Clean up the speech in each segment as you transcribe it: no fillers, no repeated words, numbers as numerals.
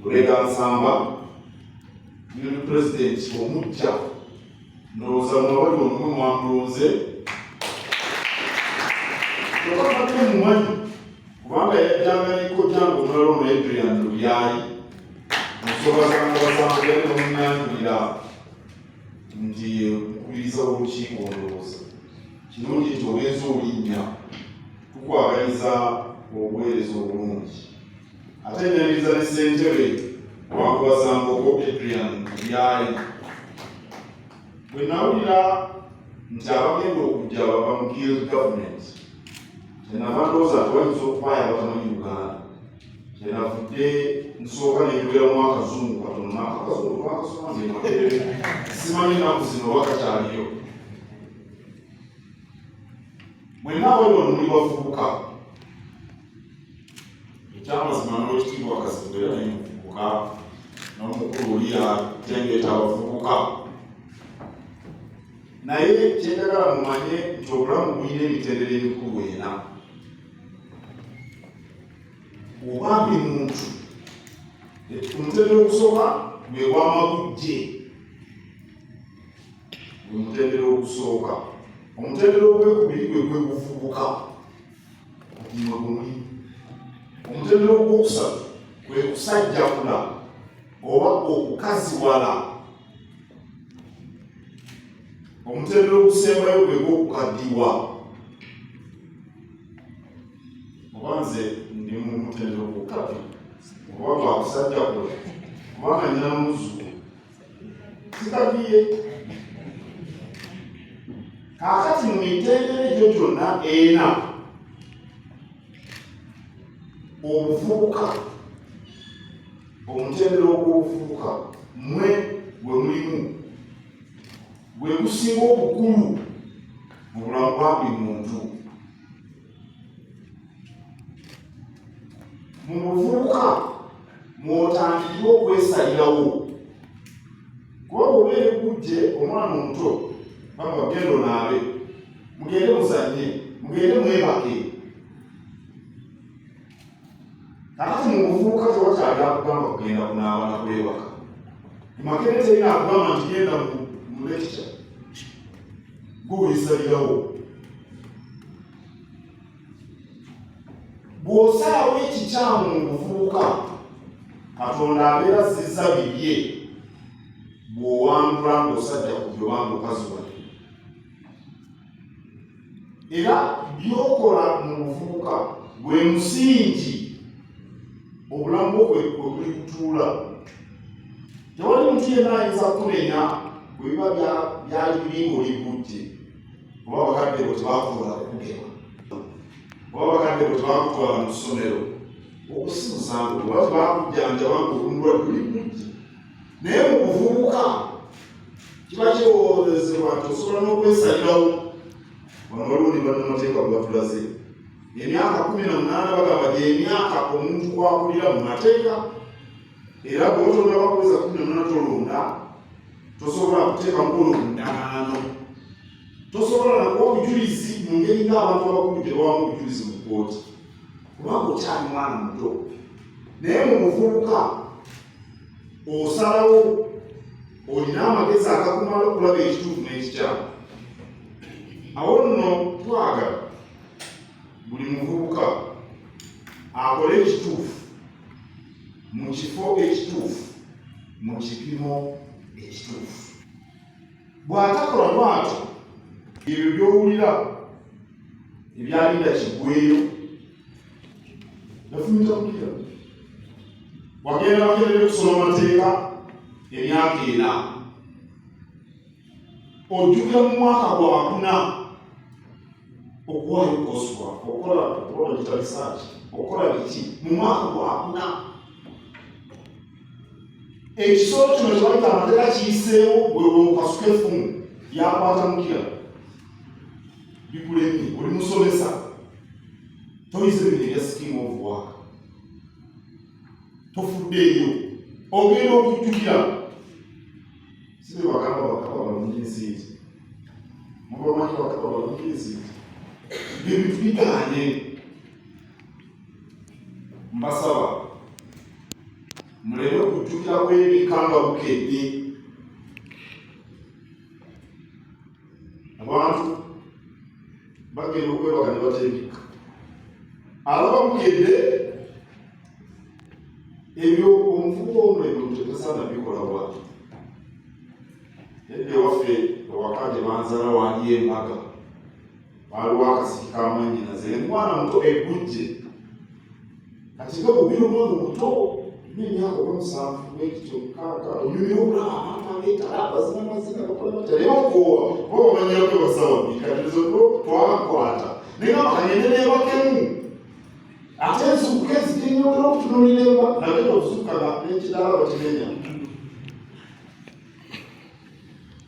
Gulega Nsamba, new president Omujja, ndowooza mwabali omwe mwamulonze. Tokakate mumanyi, kubanga yajjanga n'ekojjango omulala ono Adrian Lubyayi, musobazanga yali n'omunanjulira nti mukubiriza olukiiko ndowooza. Kirungi nti ogenza olinnya, tukwagaliza obuweereza obulungi. Ate ennyaniza ne ssentebe Wankubasangoko Adrian Lubyayi. Bwe nawulira nti abagenda okujja bava mu guild government, kyenava ndowooza tewayinza okufaayo abatamanyi Uganda. Kyenavudde nsooka nenjogeramu akazungu katono n'akazungu twakasoma nze Makerere. Simanyi ennaku zino oba kakyaliyo. Mwenna abali wano muli bavubuka. Ekyamazima n'ekitiibwa Kazibu era naye muvubuka, n'omukulu oli atengeeta abavubuka. Naye kyenjagala mumanye nti obulamu bulina emitendera emikulu ena. Oba buli muntu, omutendera ogusooka gwe gw'amagujje, gwe mutendera ogusooka. Omutendera ogw'okubiri gwe gw'obuvubuka, omwe gumuli. Omutendera ogwokusatu gwe kusajjakula oba okukaziwala. Omutendera ogusembayo gwe gw'okukaddiwa. Oba nze ndi mu mutendera ogwokukaddi oba gwakusajjakula kubanga nnyina muzzukulu sikaddiye. Kaakati mu mitendera egyo gyonna ena, obuvubuka, omutendera ogw'obuvubuka mmwe gwe mulimu, gwe gusinga obukulu mu bulamu bwa buli muntu. Mu buvubuka mw'otandikira okwesalirawo. Kuba bw'obeera gujje omwana omuto banga genda onaabe, mugende muzannye, mugende mwebake. Kakati mu buvubuka tewakyali akugamba kugenda kunaaba na kwebaka. Makerere terina akugamba nti genda mu lecture, gwe weesalirawo. Bw'osalawo ekikyamu mu buvubuka, Katonda abeera azizza bibye bw'owangula ng'osajja ku byobanga okaziwala. Era by'okola mu buvubuka gwe musingi obulamu bwo kwe buli kutuula. Tewali muntu yenna ayinza kumenya bwe biba byali biri ng'oli bujje, oba bakadde bo tebakutwala kukugema, oba bakadde bo tebakutwala mu ssomero okusimusango, oba tebakujjanjaba ng'olumulwadde oli bujje. Naye mu buvubuka kiba kiwoozebwa nti osobola n'okwesalirawo. Wano waliwo ne bannamateeka bwe batulaze emyaka 18 bagamba gy'emyaka omuntu kwakulira mu mateeka, era bw'otonda bakuweza 18 tolonda, tosobola kuteeka mukono ku ndagaano, tosobola nakuwa obujulizi mu ngeri ng'abantu abakulu gye bawamu obujulizi mu kkooti, kubanga okyali mwana muto. Naye mu buvubuka osalawo, olina amagezi agakumala okulaba ekituufu n'ekikyamu. Awo nno twagala buli muvubuka akole ekituufu mu kifo ekituufu mu kipimo ekituufu. Bw'atakola bw'atyo, ebyo by'owulira ebyalinda kiggweyo yafumita mugira. Wagenda Makerere kusoma amateeka emyaka 4, ojjukira mu mwaka gwa 4 okuwaayo koswa okola gita research, okola biki mu mwaka gwa 4. Ekisolo kino kye bayita amateeka kiyiseewo gwe okasuka effumu lyakwata mugira bikulemye, oli musomesa, toyize bino ebya scheme of work, tofuddeeyo, ogenda okujjukira. Sibe bagamba bakaba balungi ensiiti, mubamanyi bakaba balungi ensiiti, ebintu bigaanye. Mbasaba muleme okujjukira kw'ebikanga bukedde. Abantu bagenda okwebaka ne bateebika. Alaba bukedde ebyo omuvubuka omulemu tetusaana bikola bwati. Edde waffe ewaka gye banzaala waaliyo embaga, waaliwo akasiki kamannyinaze, omwana muto eggujje. Kati nga bw'obeera omwana omuto n'emyaka olw'omusanvu bwekityo mukaaga onyumira okulaba abantu abeetala abazina mazina bakola batya naye okoowa oba omanyako basawa bikatirizo twakwata naye nga bakanyende neebakemu ate ensuuka ezigenyokera okutunulira enba nagenda okuzuukaga n'ekidaala bakimenya.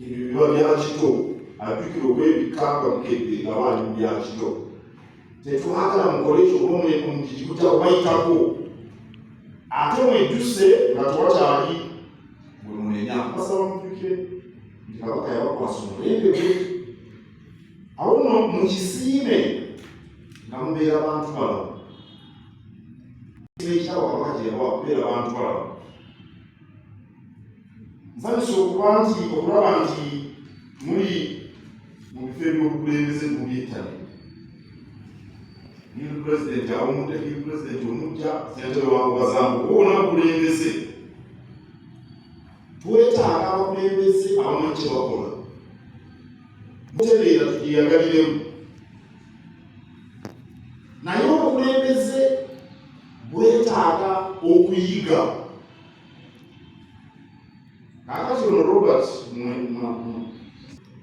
Ebyo biba byakito ajjukira okwebikanga bukedde nga baali mu byakito. Tetwagala mukole ekyo olw'omugigi gujja kubayitako. Ate mwejjuse nga tewakyali buli munenya basaba mujjukire nti kabaka yabakwasa omulembe gwe. Awo nno mukisiime nga mubeera bantu balala. Ekitabo kabaka kye yabawa kubeera bantu balala. Nsanyusa okulaba nti muli mu bifo ebyobukulembeze mu by'ettale. Hill President awumudde Hill President omujja ssentebe wa Buganda kuwona bukulembeze. Twetaaga abakulembeze abamanyi kye bakola. Mutereera tugiyagaliremu. Naye obukulembeze bwetaaga okuyiga. Kaakati ono Robert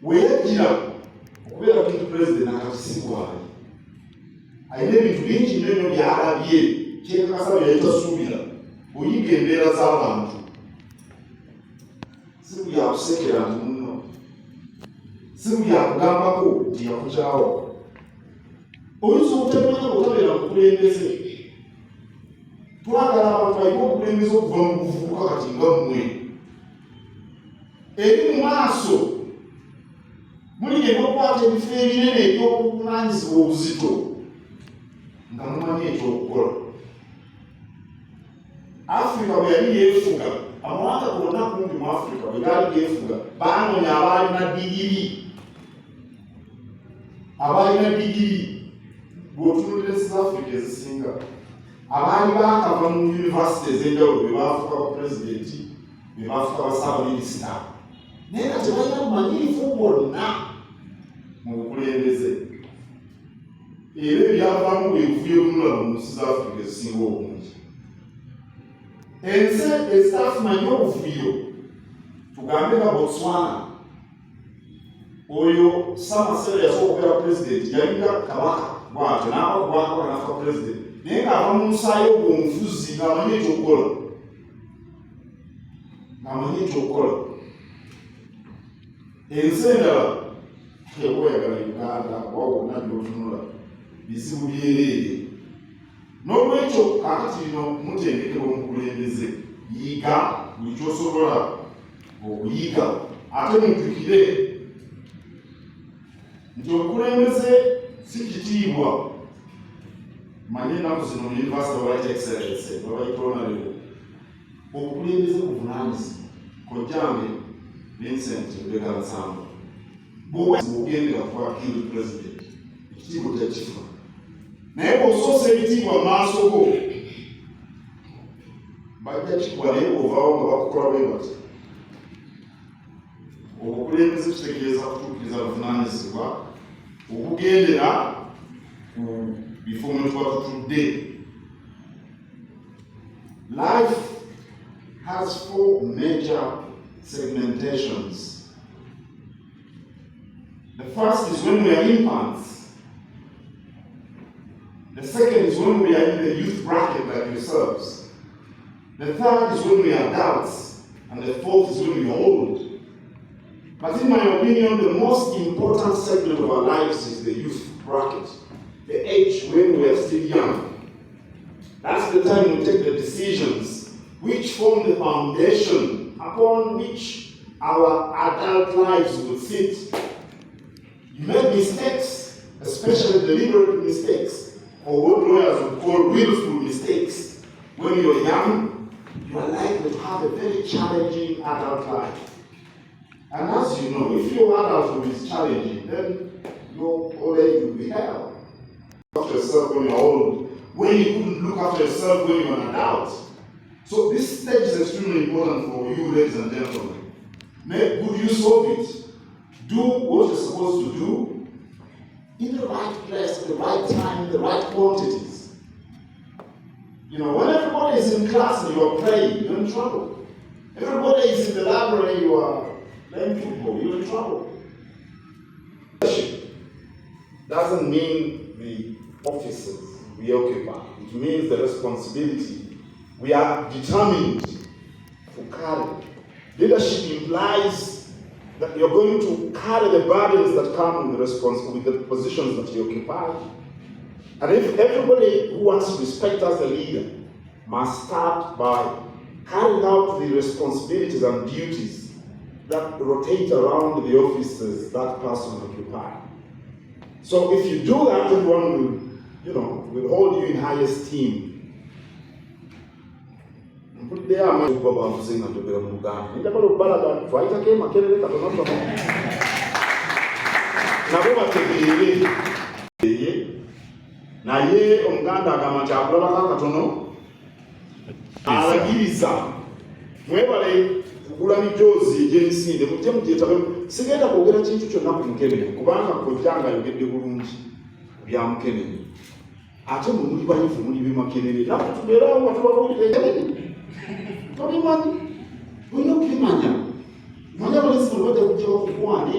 weyajjira okubeera Hill President akakisigwali. Ayina ebintu bingi nnyo nnyo by'alabye kyekakasa bye yali tasuubira. Oyiga embeera z'abantu. Si buli akusekera nti munno. Si buli akugambako nti yakukyawa. Oyinza obutamanya bw'otabeera mukulembeze. Twagala abantu bayina obukulembeze okuva mu buvubuka kati nga mmwe. Eri mu maaso muligenda okukwata ebifo ebinene eby'obuvunaanyizibwa obuzito. Nga mumanyi ekyokukola. Afrika bwe yali yeefuga, amawanga gonna kumpi mu Afrika bwe gaali geefuga, baanoonya abaalina digiri. Abaalina digiri bw'otunuulira South Africa ezisinga, abaali baakava mu yunivasite ez'enjawulo be baafuka bapulezidenti, be baafuka basaabaminisita. Naye nga tebalina bumanyirivu bwonna mu bukulembeze. Era ebyavaamu byebuvuyo bumulaba mu nsi z'Afrika ezisinga obungi. Ensi ezitafumanyi obuvuyo, tugambe nga Botswana, oyo Samasera yasooka okubeera pulezidenti yalinga kabaka bw'atyo n'aba kubwakabaka n'afa pulezidenti naye ng'ava mu nsaayo ogwo omufuzi ng'amanyi ekyokukola. Ng'amanyi ekyokukola. Ensi endala oba oyagala Uganda oba wonna by'otunula bizibu byereere. N'olwekyo kaakati bino mutendekebwa omukulembeze. Yiga buli ky'osobola okuyiga ate mujjukire nti obukulembeze si kitiibwa. Manye ennaku zino mu yunivasite babayita excellence babayita onalebo. Obukulembeze buvunaanyizibwa. Kojjange Vincent Mbega-Nsamba bw'ogendera kuba Hill President ekitiibwa tekifa. Naye bw'osoosa ebitiibwa mu maaso go bajja kikuwa naye bw'ovaawo nga bakukola bwe bati. Obukulembeze kitegeeza kutuukiriza buvunaanyizibwa okugendera ku bifo mwe tuba tutudde. Life has 4 major segmentations. The first is when we are infants. The second is when we are in the youth bracket like yourselves. The third is when we are adults. And the fourth is when we are old. But in my opinion, the most important segment of our lives is the youth bracket. The age when we are still young. That's the time we take the decisions which form the foundation upon which our adult lives will sit. You make mistakes, especially deliberate mistakes, or what lawyers would call willful mistakes. When you're young, you are have a very challenging adult life. And as you know, if your adulthood is challenging, then your old age will be hell. Look after yourself when you're old, when you couldn't look after yourself when you're an adult. So this stage is extremely important for you, ladies and gentlemen. Make good use of it. Do what you're supposed to do in the right place, at the right time, in the right quantities. You know, when everybody is in class and you are praying, you're in trouble. Everybody is in the library, you are playing football, you're in trouble. Doesn't mean the offices we occupy. It means the responsibility we are determined to carry. Leadership implies that you're going to carry the burdens that come with the positions that you occupy. And if everybody who wants to respect as a leader must start by carrying out the responsibilities and duties that rotate around the offices that person occupies. So if you do that, everyone will hold you in high esteem. There are many people who are saying that Buganda. In the Buganda, try to get Makerere naye omuganda agamba nti akulabako akatono alagiriza mwebale kugula mijoozi egyemisinde mujje mugyetabe sigenda kwogera kintu kyonna ku Mukenenya kubanga kojjanga ayogedde bulungi bya Mukenenya ate mwe muli bayivu muli b'Emakerere naffe tubeerawo nga tubawulire tobimanyi olina okubimanya manya abalezi bano bajja kujjawo ku kwani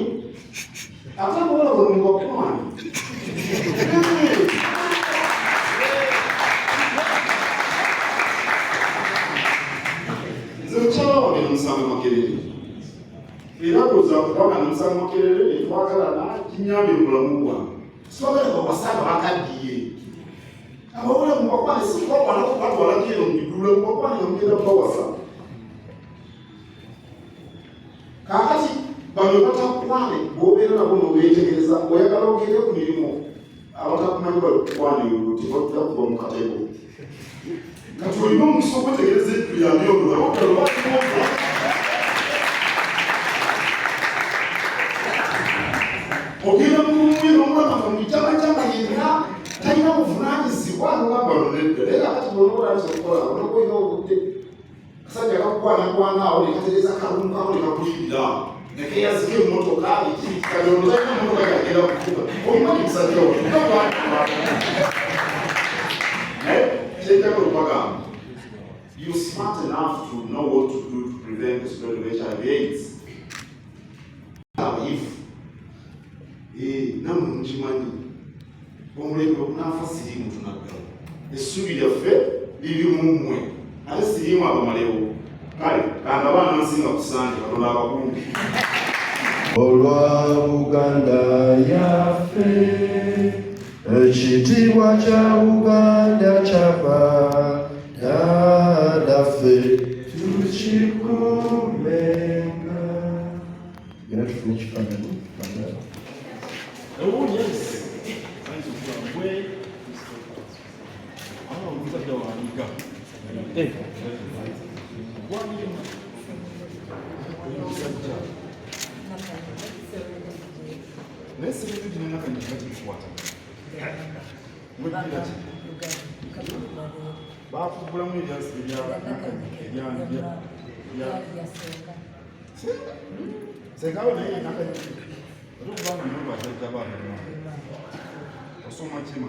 ate abawala bano mu bakwani Nze musango Makerere era kuza kubanga musango Makerere netwagalana kinyambye mu bulamu bwange sibagala babasanga bakaddiye abawala mu bakwani sikubakwana kubatwala kino mu bidula mu bakwani yamugenda kubawasa kakati bano batakwane bw'obeera nabo n'obeetegereza oyagala ogende ku mirimu abatakumanyi bakwani oluti bajja kuba mu katego kati olina omukisa okwetegereza ebintu byamyolula ogenda mumwe n'omulama nga mujamajama yenna talina buvunaanyizibwa nogamba loledde naye kakati bonoolabisa okukola onokolina obudde kasajja kakukwanakwana awo nekatereza kalumukawo nekakuyimbira nekeyazika emmotoka ekikikadondotalina emmotoka yagenda kukuba omanyi musajja wo you're smart enough to know what to do to prevent the spread of HIV/AIDS. Namwe mukimanyi omulembe ogunaafa siriimu tunaggala essuubi lyaffe liri mu mmwe ate siriimu abamalewo kale kanga baana nsinga kusanja katonda abakungu olwa Buganda yaffe ekitiibwa kya Buganda kyava daffe tukikumenga era tufune ekifaananyi Oh yes. Where? Oh, look at the Mayiga. Hey. Let's see if we can get this water. Ukubanga noma bazabana osoma chima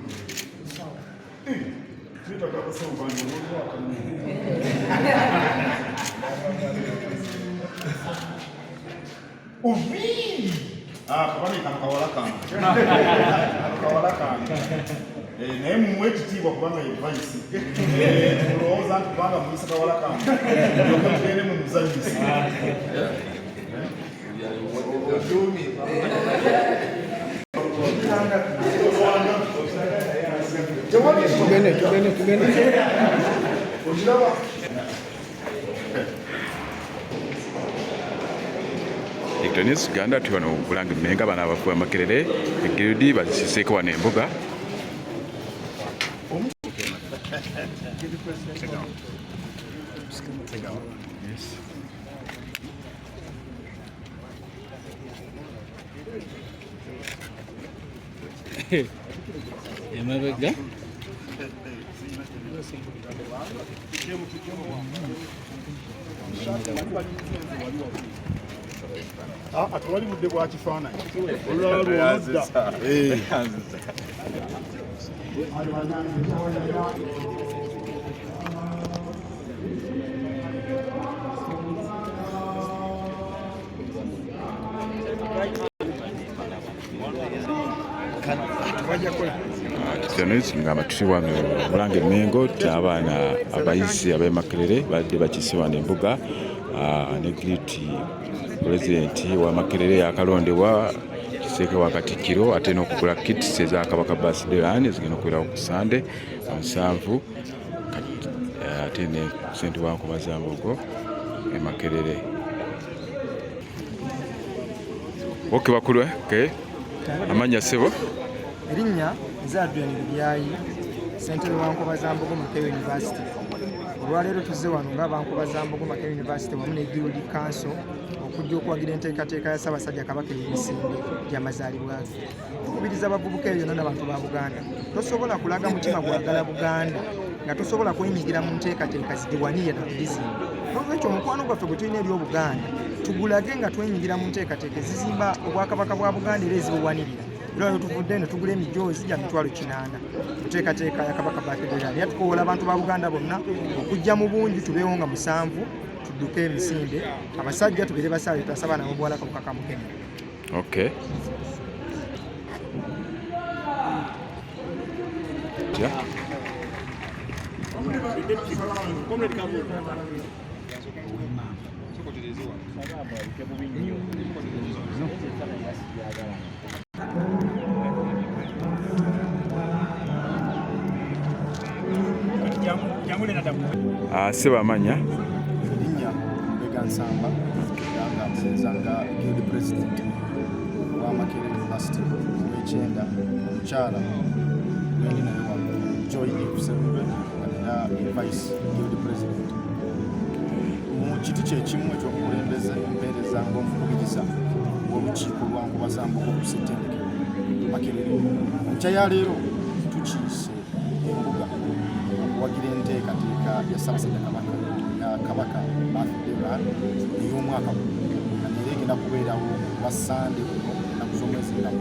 Twitter kabasa ubanje ngoba kamwe Uvi kabani kawala kan naye mumwe ekitiibwa kubanga advice tulowooza nti kubanga muyisa kawala kan okugende mu muzanyisi News Uganda tuli wano Bulange Mmenga bana abafuba Makerere egirudi bazisiseeko wano embuga Yes. Mayiga. Atwali budde bwa kifaananyi olulala lwonodda Kitegeeza ngamba tuli wano Bulange Mengo abaana abayizi ab'e Makerere badde bakise wano embuga ne Grit pulezidenti wa Makerere yakalondebwa kiseeke wa Katikkiro ate n'okugula kits eza Kabaka birthday run ezigenda okubeerawo ku Sande 7 ate ne ssente wa Nkobazambogo e Makerere. Okay bakulu amanya ssebo erinnya Zadrian Bibyayi ssentebe wa Nkobazambogo Makerere University. Olwaleero tuzze wano ng'abankobazambogo Makerere University wamu ne Guild Council okujja okuwagira enteekateeka ya Ssaabasajja Kabaka ey'emisinde gy'amazaalibwa ge. Tukubiriza abavubuka eyo n'abantu ba Buganda, tosobola kulaga mutima gwagala Buganda nga tosobola kwenyigira mu nteekateeka zigiwanire na bizimba. N'olwekyo omukwano gwaffe gwe tulina eri Obuganda tugulage nga twenyigira mu nteekateeka ezizimba Obwakabaka bwa Buganda era ezibuwanirira. Era tuvudde eno tugula emijoozi gya mitwalo 80 kuteekateeka ya Kabaka birthday run. Tukoola abantu ba Buganda bonna okujja mu bungi tubeewo nga 7 tudduke emisinde abasajja tubeere basaale twasaba nabo bwala Kabaka kamukene. Okay. Yeah. Seba amanya erinnya Mayiga Nsamba nga nsenzanga Guild President wa Makerere University w'ekyenda omukyala wendi naye wano Joy Efuserube era Vice Guild President. Mu kiti kyekimu ekyobukulembeze mpeereza ng'omukubiriza w'olukiiko lwa Nkobazambogo ku ssettendekero Makerere. Enkya ya leero tukiise embuga okuwagira enteekateeka ya Ssaabasajja Kabaka ya Kabaka birthday run ey'omwaka nga neera egenda kubeerawo lwa Sande ennaku z'omwezi nga 7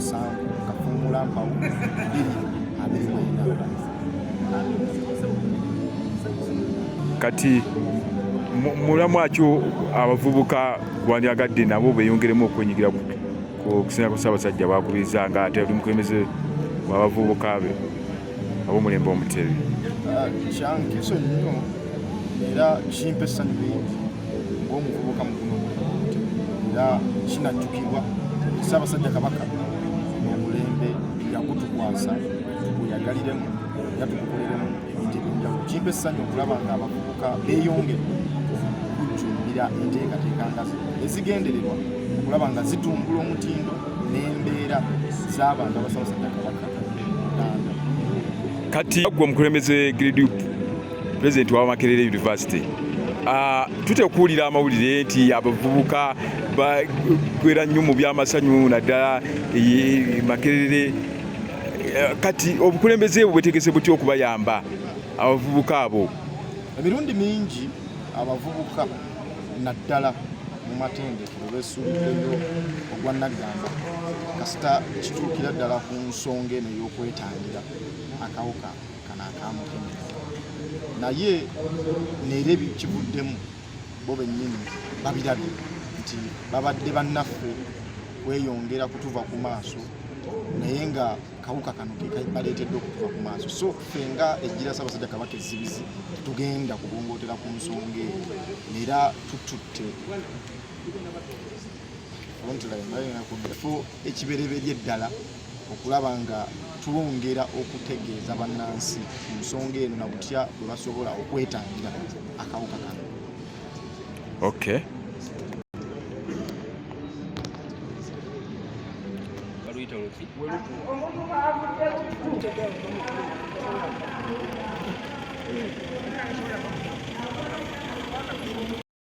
Kafuumula Mpawu 2024. kati mulamu akyo abavubuka gwandyagadde nabo beeyongeremu okwenyigira ku kusinga ku Ssaabasajja bwakubiriza nga ate oli mukulembeze w'abavubuka be ab'omulembe Omutebi. Kyankiso nnyo era kimpa essanyu lingi ng'omuvubuka mu guno era kinajjukirwa Ssaabasajja Kabaka omulembe yagutukwasa tuguyagaliremu era tugukoleremu ebintu eby'enjawulo. Kimpa essanyu okulaba ng'abavubuka beeyongera okujjumbira enteekateeka nga ezigendererwa okulaba nga zitumbula omutindo n'embeera z'abantu aba Ssaabasajja Kabaka Uganda. Kati gwe omukulembeze Guild President wa Makerere University, tute okuwulira amawulire nti abavubuka bakwera nnyo mu by'amasanyu naddala Makerere. Kati obukulembeze bwe bwetegese butya okubayamba abavubuka abo? Emirundi mingi abavubuka naddala mu matendekero beesuuliddeyo ogwa Naggamba kasita kituukira ddala ku nsonga eno ey'okwetangira akawuka kano akamukene. Naye neera ebikivuddemu bo bennyini babirabye nti babadde bannaffe kweyongera kutuva ku maaso naye nga kawuka kano ke baleetedde okutuva ku maaso. So ffe nga ejjira Ssaabasajja Kabaka ezzibizi tugenda kubongootera ku nsonga eyo era tututte fo ekibereberye ddala okulaba nga tulongera okutegeeza bannansi ku nsonga eno na butya bwe basobola okwetangira akawuka kano. Okay.